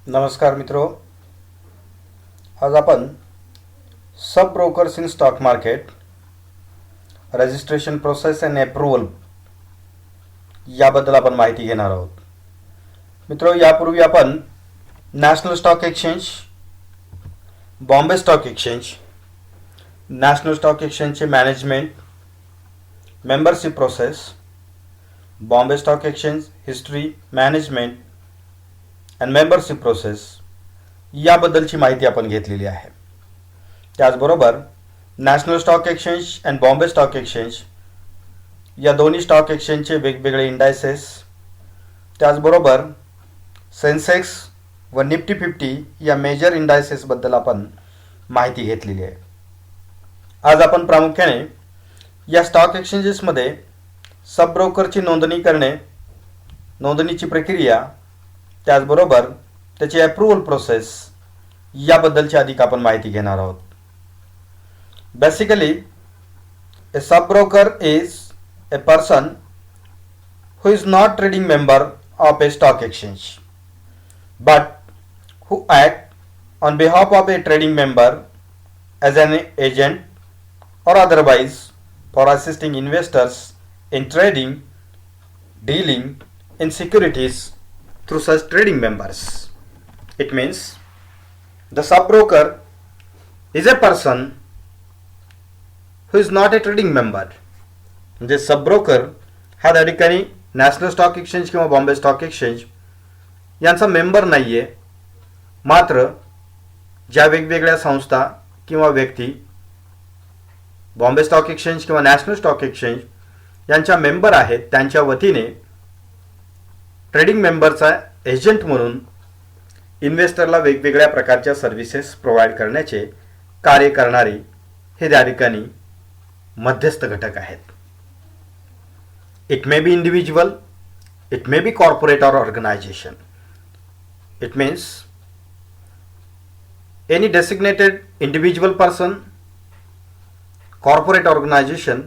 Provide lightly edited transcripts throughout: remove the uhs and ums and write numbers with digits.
नमस्कार मित्रों, आज आपण sub brokers in stock market registration process and approval याबद्दल आपण माहिती घेणार आहोत. मित्रों, यापूर्वी आपण national stock exchange, Bombay stock exchange, national stock एक्सचेंजचे management, membership process, Bombay stock exchange history, management and membership process याबद्दलची माहिती आपण घेतलेली आहे. त्याचबरोबर national stock exchange and Bombay stock exchange या दोन्ही स्टॉक एक्सचेंजचे वेगवेगळे इंडायसेस, त्याचबरोबर सेन्सेक्स व निफ्टी 50 या मेजर इंडायसेसबद्दल आपण माहिती घेतलेली आहे. आज आपण प्रामुख्याने या स्टॉक एक्सचेंजेसमध्ये सब ब्रोकरची नोंदणी करणे, नोंदणीची प्रक्रिया, त्याचबरोबर त्याची अप्रूव्हल प्रोसेस याबद्दलची अधिक आपण माहिती घेणार आहोत. Basically A sub broker is a person who is not trading member of a stock exchange but who act on behalf of a trading member as an agent or otherwise for assisting investors in trading, dealing in securities through such trading members. It means the sub broker is a person who is not a trading member. म्हणजे sub broker हा त्या ठिकाणी national stock exchange किंवा Bombay stock exchange यांचा member नाही आहे, मात्र ज्या वेगवेगळ्या संस्था किंवा व्यक्ती बॉम्बे स्टॉक एक्सचेंज किंवा नॅशनल स्टॉक एक्सचेंज यांच्या मेंबर आहेत त्यांच्या वतीने ट्रेडिंग मेंबरचा एजंट म्हणून इन्व्हेस्टरला वेगवेगळ्या प्रकारच्या सर्व्हिसेस प्रोव्हाइड करण्याचे कार्य करणारे हे त्या ठिकाणी मध्यस्थ घटक आहेत. It may be individual, it may be corporate or organization. It means any designated individual person, corporate organization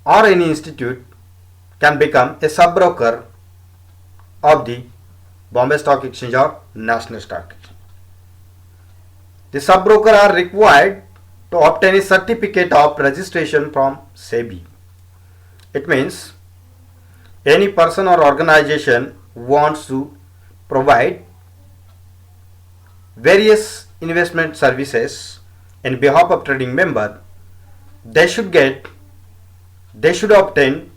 or any institute can become a sub-broker of the Bombay Stock Exchange or National Stock Exchange. The sub-broker are required to obtain a certificate of registration from SEBI. It means any person or organization wants to provide various investment services in behalf of trading member, they should obtain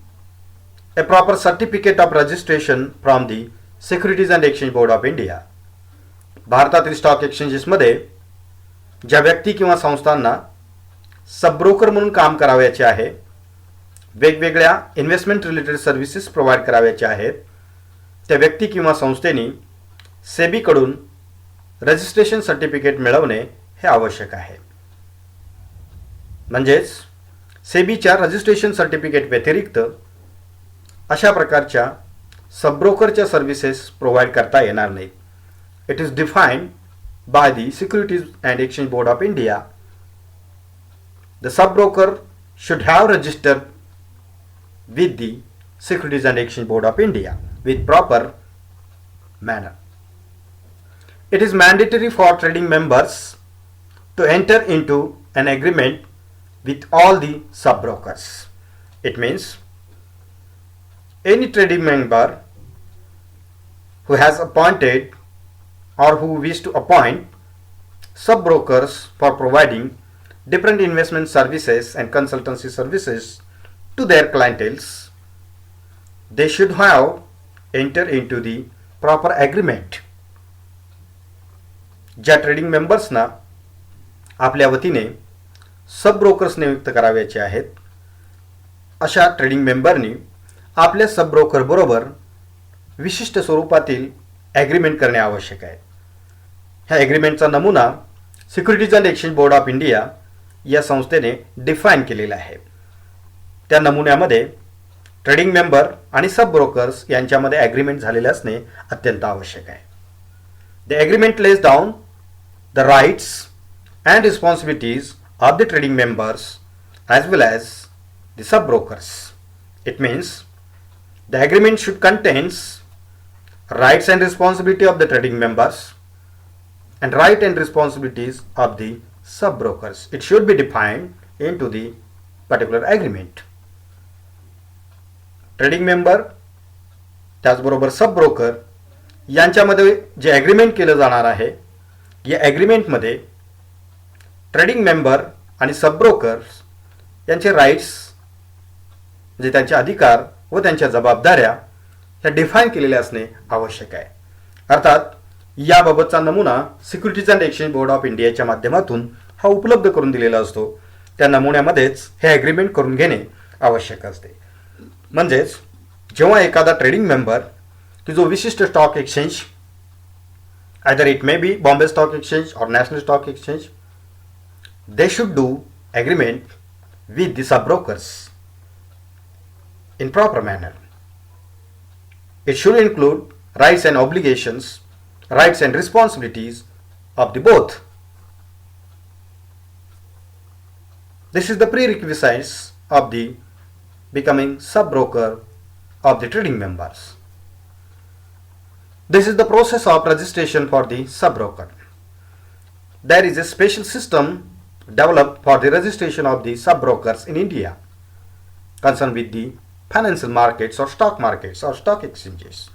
a proper certificate of registration from the Securities and Exchange Board of India. भारतातील stock एक्सचेंजेसमध्ये ज्या व्यक्ती किंवा संस्थांना sub broker म्हणून काम करावयाचे आहे, वेगवेगळ्या investment related services provide करावयाचे आहेत, त्या व्यक्ती किंवा संस्थेने सेबीकडून रजिस्ट्रेशन सर्टिफिकेट मिळवणे हे आवश्यक आहे. म्हणजेच सेबीच्या रजिस्ट्रेशन सर्टिफिकेट व्यतिरिक्त अशा प्रकारच्या सब ब्रोकरच्या सर्व्हिसेस प्रोव्हाइड करता येणार नाहीत. It is defined by the securities and exchange board of India. The sub broker should have registered with the securities and exchange board of India with proper manner. It is mandatory for trading members to enter into an agreement with all the sub-brokers. It means any trading member who has appointed or who wish to appoint sub-brokers for providing different investment services and consultancy services to their clientels, they should have entered into the proper agreement. ज्या trading मेंबर्सना आपल्या वतीने सब brokers नियुक्त करावयाचे आहेत, अशा trading मेंबरनी आपल्या sub broker बरोबर विशिष्ट स्वरूपातील ॲग्रीमेंट करणे आवश्यक आहे. ह्या ॲग्रीमेंटचा नमुना securities and exchange board of India या संस्थेने डिफाईन केलेला आहे. त्या नमुन्यामध्ये ट्रेडिंग मेंबर आणि सब ब्रोकर्स यांच्यामध्ये ॲग्रीमेंट झालेले असणे अत्यंत आवश्यक आहे. The agreement lays down the rights and responsibilities of the trading members as well as the sub brokers. It means the agreement should contains rights and responsibility of the trading members, and right and responsibilities of the sub-brokers. It should be defined into the particular agreement. Trading member त्याचबरोबर सब broker यांच्यामध्ये जे agreement केलं जाणार आहे, या ॲग्रीमेंटमध्ये trading member आणि सब brokers यांचे राईट्स म्हणजे त्यांचे अधिकार व त्यांच्या जबाबदाऱ्या ह्या डिफाईन केलेल्या असणे आवश्यक आहे. अर्थात याबाबतचा नमुना securities and exchange board of इंडियाच्या माध्यमातून हा उपलब्ध करून दिलेला असतो. त्या नमुन्यामध्येच हे ॲग्रीमेंट करून घेणे आवश्यक असते. म्हणजेच जेव्हा एखादा ट्रेडिंग मेंबर की जो विशिष्ट stock exchange, either it may be Bombay stock exchange or national stock exchange, they should do agreement with the sub-brokers in proper manner. It should include rights and obligations, rights and responsibilities of the both. This is the prerequisites of the becoming sub-broker of the trading members. This is the process of registration for the sub-broker. There is a special system developed for the registration of the sub-brokers in India concerned with the financial markets or stock exchanges.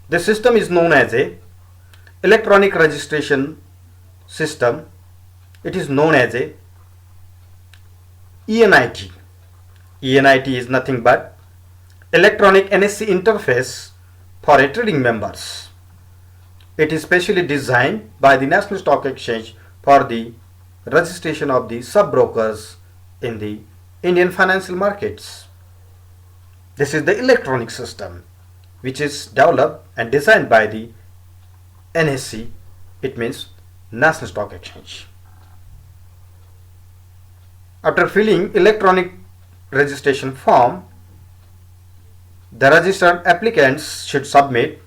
This system is known as a electronic registration system. It is known as a ENIT. ENIT is nothing but electronic NSE interface for a trading members. It is specially designed by the National Stock Exchange for the registration of the sub-brokers in the Indian financial markets. This is the electronic system which is developed and designed by the NSE. It means National Stock Exchange. After filling electronic registration form, the registered applicants should submit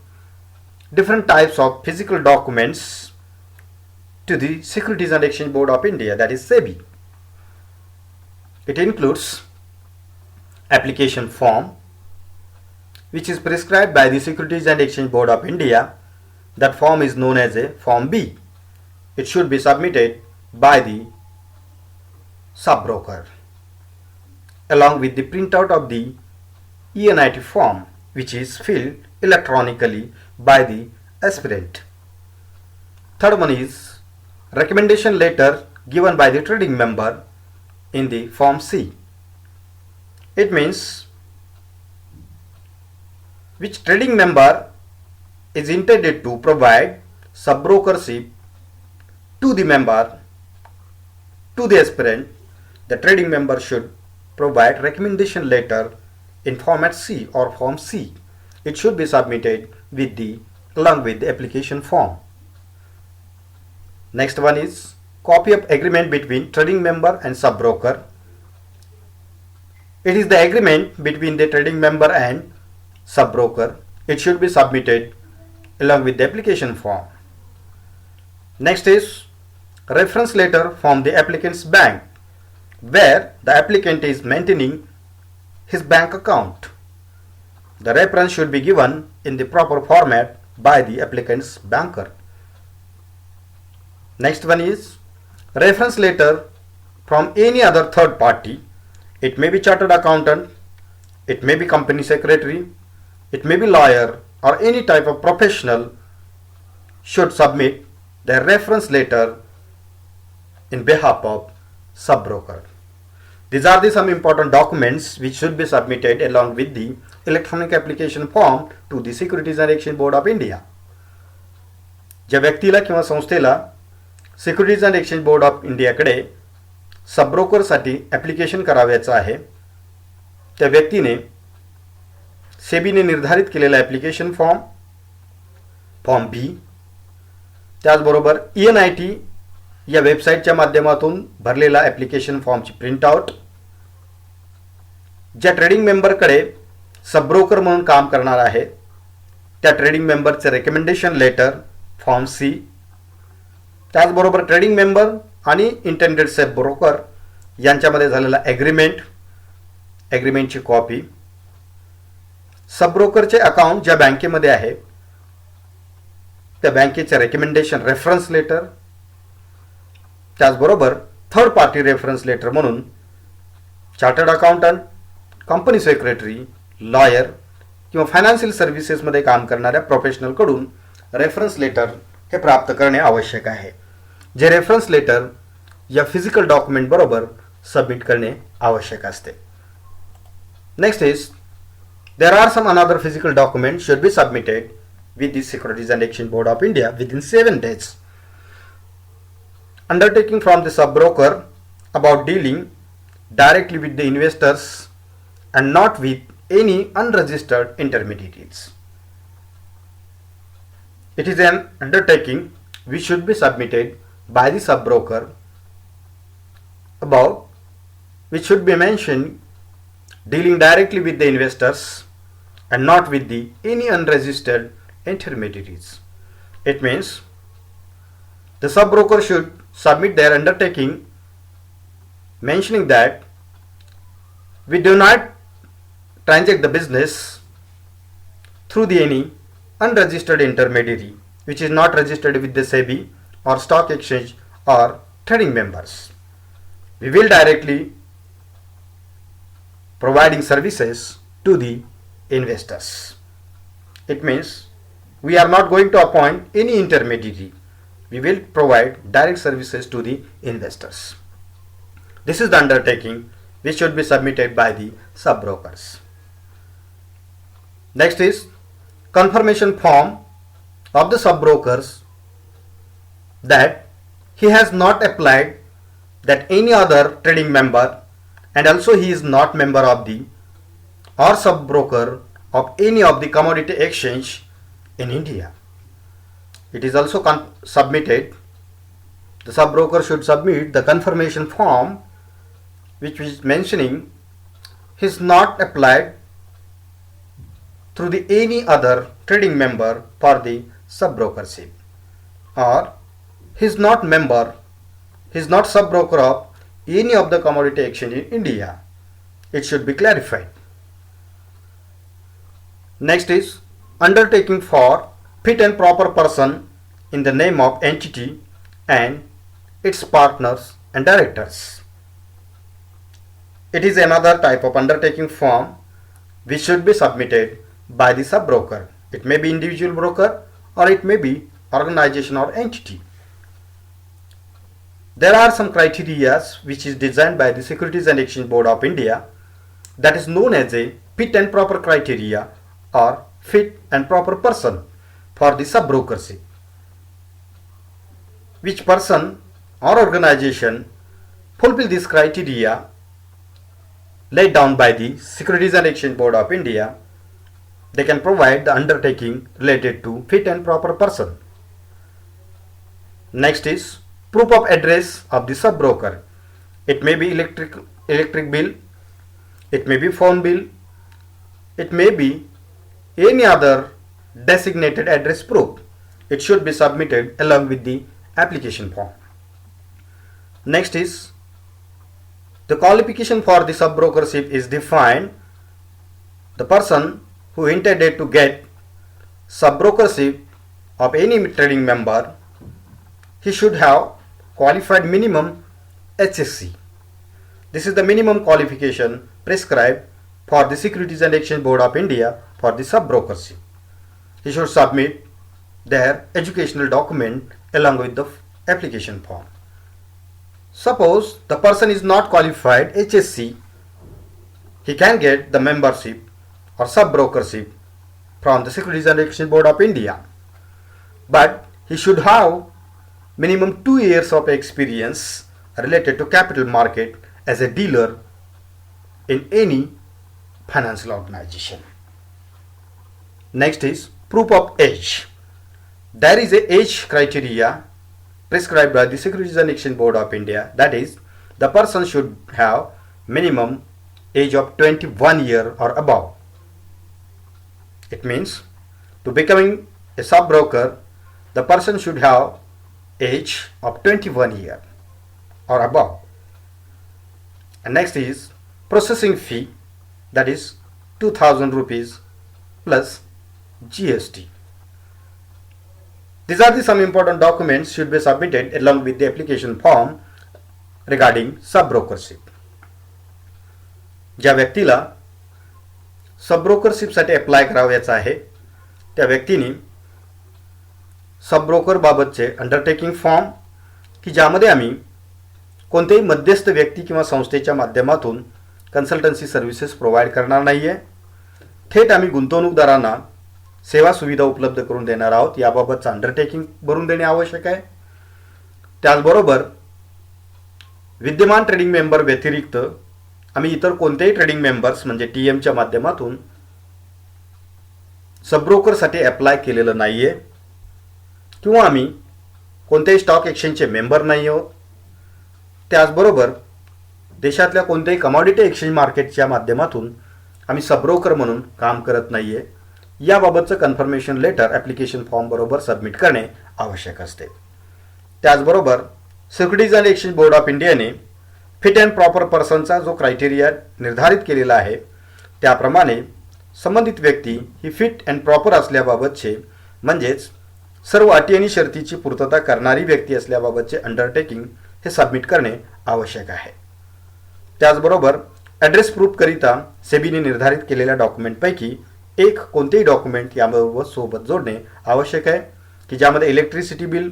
different types of physical documents to the Securities and Exchange Board of India, that is SEBI. It includes application form which is prescribed by the Securities and Exchange Board of India. That form is known as a Form B. It should be submitted by the sub-broker along with the printout of the ENIT form which is filled electronically by the aspirant. Third one is recommendation letter given by the trading member in the Form C. It means which trading member is intended to provide sub-brokership to the member, to the aspirant. The trading member should provide recommendation letter in format C or Form C. It should be submitted along with the application form. Next one is copy of agreement between trading member and sub-broker. It is the agreement between the trading member and sub-broker. It should be submitted along with the application form. Next is reference letter from the applicant's bank where the applicant is maintaining his bank account. The reference should be given in the proper format by the applicant's banker. Next one is reference letter from any other third party. It may be chartered accountant, it may be company secretary, it may be lawyer or any type of professional should submit their reference letter in behalf of sub-broker. These are the some important documents which should be submitted along with the electronic application form to the Securities and Exchange Board of India. ज्या व्यक्तीला किंवा संस्थेला securities and exchange board of इंडियाकडे सबब्रोकरसाठी application करावयाचं आहे, त्या व्यक्तीने सेबीने निर्धारित केलेला ॲप्लिकेशन फॉर्म बी, त्याचबरोबर ENIT या वेबसाईटच्या माध्यमातून भरलेला ॲप्लिकेशन फॉर्मची प्रिंटआउट, ज्या ट्रेडिंग मेंबरकडे सबब्रोकर म्हणून काम करणार आहे त्या ट्रेडिंग मेंबरचे रेकमेंडेशन लेटर फॉर्म सी, त्याचबरोबर ट्रेडिंग मेंबर आणि इंटेंडेड सब ब्रोकर यांच्यामध्ये झालेला ॲग्रीमेंटची कॉपी, सब ब्रोकरचे अकाउंट ज्या बँकेमध्ये आहे त्या बँकेचे रेकमेंडेशन रेफरन्स लेटर, त्याचबरोबर थर्ड पार्टी रेफरन्स लेटर म्हणून chartered accountant, company secretary, lawyer किंवा फायनान्शियल सर्व्हिसेसमध्ये काम करणाऱ्या प्रोफेशनलकडून रेफरन्स लेटर हे प्राप्त करणे आवश्यक आहे, जे रेफरन्स लेटर या फिजिकल डॉक्युमेंट बरोबर सबमिट करणे आवश्यक असते. Next is there are some another physical document should be submitted with the Securities and Exchange Board of India within 7 days. Undertaking from the sub-broker about dealing directly with the investors and not with any unregistered intermediaries. It is an undertaking which should be submitted by the sub-broker about which should be mentioned dealing directly with the investors and not with the any unregistered intermediaries. It means the sub-broker should submit their undertaking mentioning that we do not transact the business through the any unregistered intermediary which is not registered with the SEBI or stock exchange or trading members. We will directly providing services to the investors. It means we are not going to appoint any intermediary. We will provide direct services to the investors. This is the undertaking which should be submitted by the sub-brokers. Next is confirmation form of the sub-brokers that he has not applied that any other trading member and also he is not member of the or sub-broker of any of the commodity exchange in India. It is also submitted. The sub-broker should submit the confirmation form which is mentioning he is not applied through the any other trading member for the sub-brokership, or he is not member, he is not sub-broker of any of the commodity exchange in India. It should be clarified. Next is undertaking for fit and proper person in the name of entity and its partners and directors. It is another type of undertaking form which should be submitted by the sub-broker. It may be individual broker or it may be organization or entity. There are some criteria which is designed by the Securities and Exchange Board of India, that is known as a fit and proper criteria or fit and proper person for the sub-brokership. Which person or organization fulfill this criteria laid down by the Securities and Exchange Board of India, they can provide the undertaking related to fit and proper person. Next is proof of address of the sub-broker. It may be electric bill, it may be phone bill, it may be any other designated address proof. It should be submitted along with the application form. Next is the qualification for the sub-brokership is defined. The person who intended to get sub-brokership of any trading member, he should have qualified minimum HSC. This is the minimum qualification prescribed for the Securities and Exchange Board of India for the sub-brokership. He should submit their educational document along with the application form. Suppose the person is not qualified HSC, he can get the membership or sub-brokership from the Securities and Exchange Board of India, but he should have minimum 2 years of experience related to capital market as a dealer in any financial organization. Next is proof of age. There is a age criteria prescribed by the Securities and Exchange Board of India, that is the person should have minimum age of 21 years or above. It means to becoming a sub-broker, the person should have age of 21 years or above. And next is processing fee, that is 2000 rupees plus GST. These are the some important documents should be submitted along with the application form regarding subbrokership. ज्या व्यक्तीला सबब्रोकरशिपसाठी apply करावयाचा आहे त्या व्यक्तीने सबब्रोकर बाबतचे undertaking form की ज्यामध्ये आम्ही कोणत्याही मध्यस्थ व्यक्ती किंवा संस्थेच्या माध्यमातून कन्सल्टन्सी सर्व्हिसेस प्रोव्हाइड करणार नाही आहे, थेट आम्ही गुंतवणूकदारांना सेवा सुविधा उपलब्ध करून देणार आहोत याबाबतचं अंडरटेकिंग भरून देणे आवश्यक आहे. त्याचबरोबर विद्यमान ट्रेडिंग मेंबर व्यतिरिक्त आम्ही इतर कोणतेही ट्रेडिंग मेंबर्स म्हणजे TMच्या माध्यमातून सबब्रोकरसाठी अप्लाय केलेलं नाही आहे किंवा आम्ही कोणत्याही स्टॉक एक्सचेंजचे मेंबर नाही आहोत. त्याचबरोबर देशातल्या कोणत्याही कमॉडिटी एक्सचेंज मार्केटच्या माध्यमातून आम्ही सबब्रोकर म्हणून काम करत नाही आहे याबाबतचं कन्फर्मेशन लेटर ॲप्लिकेशन फॉर्म बरोबर सबमिट करणे आवश्यक असते. त्याचबरोबर securities and exchange board of इंडियाने फिट अँड प्रॉपर पर्सनचा जो क्रायटेरिया निर्धारित केलेला आहे त्याप्रमाणे संबंधित व्यक्ती ही फिट अँड प्रॉपर असल्याबाबतचे म्हणजेच सर्व अटी आणि शर्तीची पूर्तता करणारी व्यक्ती असल्याबाबतचे अंडरटेकिंग हे सबमिट करणे आवश्यक आहे. त्याचबरोबर ॲड्रेस प्रूफकरिता सेबीने निर्धारित केलेल्या डॉक्युमेंटपैकी एक कोणतेही डॉक्युमेंट याबरोबर सोबत जोडणे आवश्यक आहे की ज्यामध्ये इलेक्ट्रिसिटी बिल,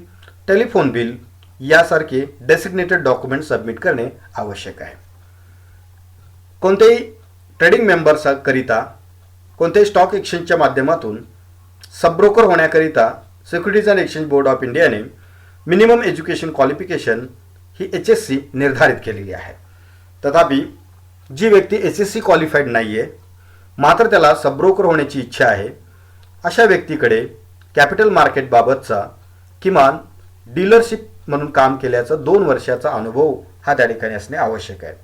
टेलिफोन बिल यासारखे डेसिग्नेटेड डॉक्युमेंट सबमिट करणे आवश्यक आहे. कोणतेही ट्रेडिंग मेंबर्सकरिता कोणत्याही स्टॉक एक्सचेंजच्या माध्यमातून सबब्रोकर होण्याकरिता securities and exchange board of इंडियाने मिनिमम एज्युकेशन क्वालिफिकेशन ही HSC निर्धारित केलेली आहे. तथापि जी व्यक्ती HSC क्वालिफाईड नाही आहे मात्र त्याला सबब्रोकर होण्याची इच्छा आहे अशा व्यक्तीकडे कॅपिटल मार्केटबाबतचा किमान डीलरशिप म्हणून काम केल्याचा 2 वर्षाचा अनुभव हा त्या ठिकाणी असणे आवश्यक आहे.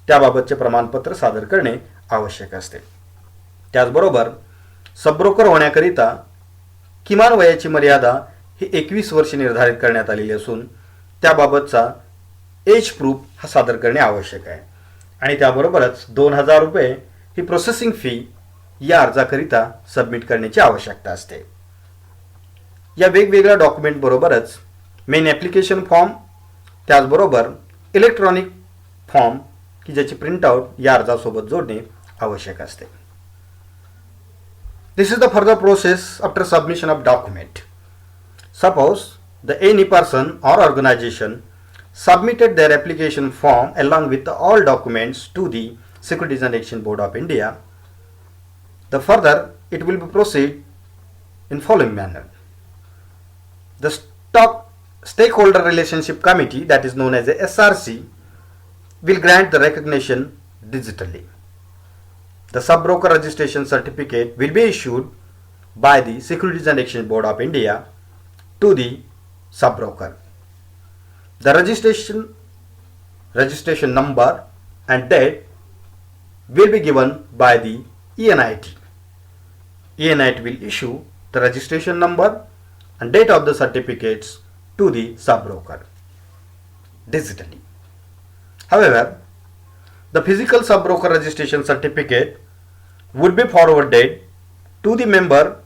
त्याबाबतचे प्रमाणपत्र सादर करणे आवश्यक असते. त्याचबरोबर सबब्रोकर होण्याकरिता किमान वयाची मर्यादा ही 21 वर्षे निर्धारित करण्यात आलेली असून त्याबाबतचा एज प्रूफ हा सादर करणे आवश्यक आहे आणि त्याबरोबरच 2000 रुपये ही प्रोसेसिंग फी या अर्जाकरिता सबमिट करण्याची आवश्यकता असते. या वेगवेगळ्या डॉक्युमेंट बरोबरच मेन ॲप्लिकेशन फॉर्म त्याचबरोबर इलेक्ट्रॉनिक फॉर्म की ज्याची प्रिंटआउट या अर्जासोबत जोडणे आवश्यक असते. This is the further process after submission of document. Suppose the any person or organization submitted their application form along with all documents to the Securities and Exchange Board of India. The further it will be proceed in following manner. The Stakeholder Relationship Committee, that is known as a SRC, will grant the recognition digitally. The sub-broker registration certificate will be issued by the Securities and Exchange Board of India to the sub-broker. The registration number and date will be given by the ENIT. ENIT will issue the registration number and date of the certificates to the sub-broker digitally. However, the physical sub-broker registration certificate would be forwarded to the member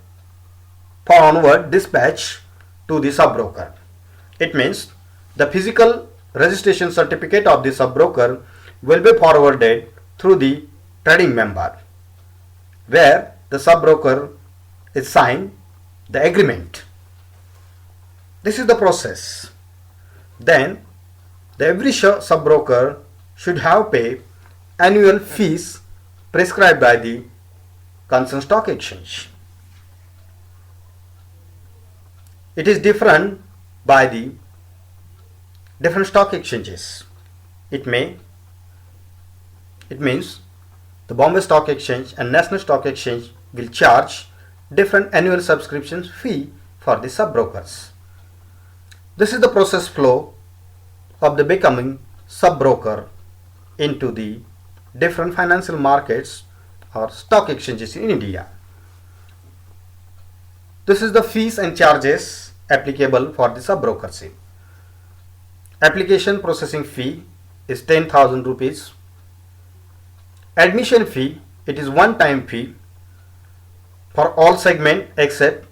for onward dispatch to the sub-broker. It means the physical registration certificate of the sub-broker will be forwarded through the trading member, where the sub-broker is signed the agreement. This is the process. Then every sub-broker should have paid annual fees prescribed by the concerned stock exchange. It is different by the different stock exchanges. It means the Bombay Stock Exchange and National Stock Exchange will charge different annual subscription fee for the sub-brokers. This is the process flow of the becoming sub-broker into the different financial markets or stock exchanges in India. This is the fees and charges applicable for the sub-brokership. Application processing fee is 10,000 rupees. Admission fee, it is one-time fee for all segment except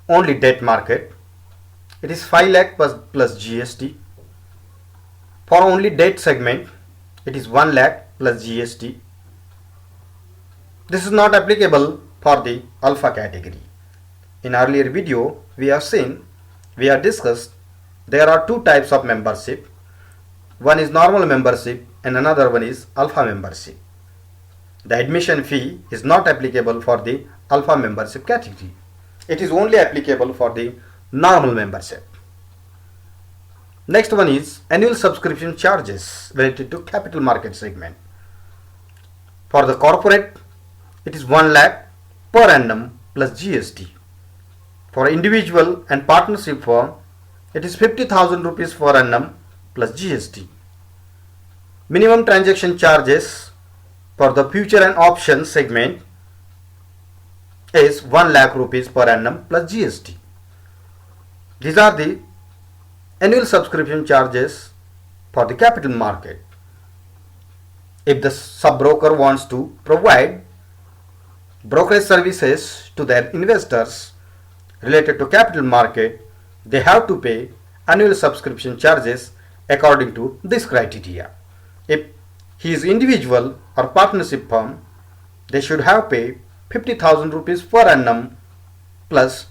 only debt market. it is 5 lakh plus GST. For only debt segment, it is 1 lakh plus GST. This is not applicable for the alpha category. In earlier video, we have discussed there are two types of membership. One is normal membership and another one is alpha membership. The admission fee is not applicable for the alpha membership category. It is only applicable for the normal membership. Next one is annual subscription charges related to capital market segment. For the corporate, it is 1 lakh per annum plus GST. For individual and partnership firm, it is 50,000 rupees per annum plus GST. Minimum transaction charges for the future and options segment is 1 lakh rupees per annum plus GST. These are the annual subscription charges for the capital market. If the sub-broker wants to provide brokerage services to their investors related to capital market, they have to pay annual subscription charges according to this criteria. If he is individual or partnership firm, they should have paid 50,000 rupees per annum plus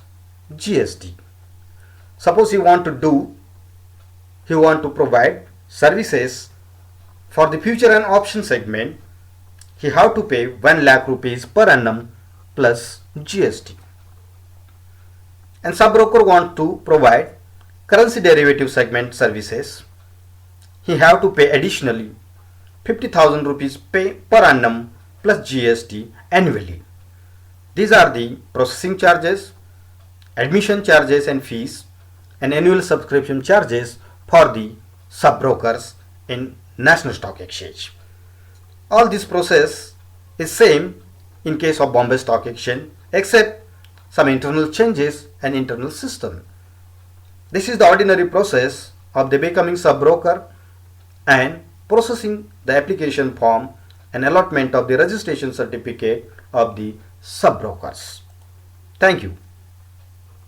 GST. Suppose he want to provide services for the future and option segment, he have to pay 1 lakh rupees per annum plus GST. And sub-broker want to provide currency derivative segment services, he have to pay additionally 50,000 rupees per annum plus GST annually. These are the processing charges, admission charges and fees, and annual subscription charges for the sub-brokers in National Stock Exchange. All this process is same in case of Bombay Stock Exchange, except some internal changes and internal system. This is the ordinary process of the becoming sub-broker and processing the application form and allotment of the registration certificate of the sub-brokers. Thank you.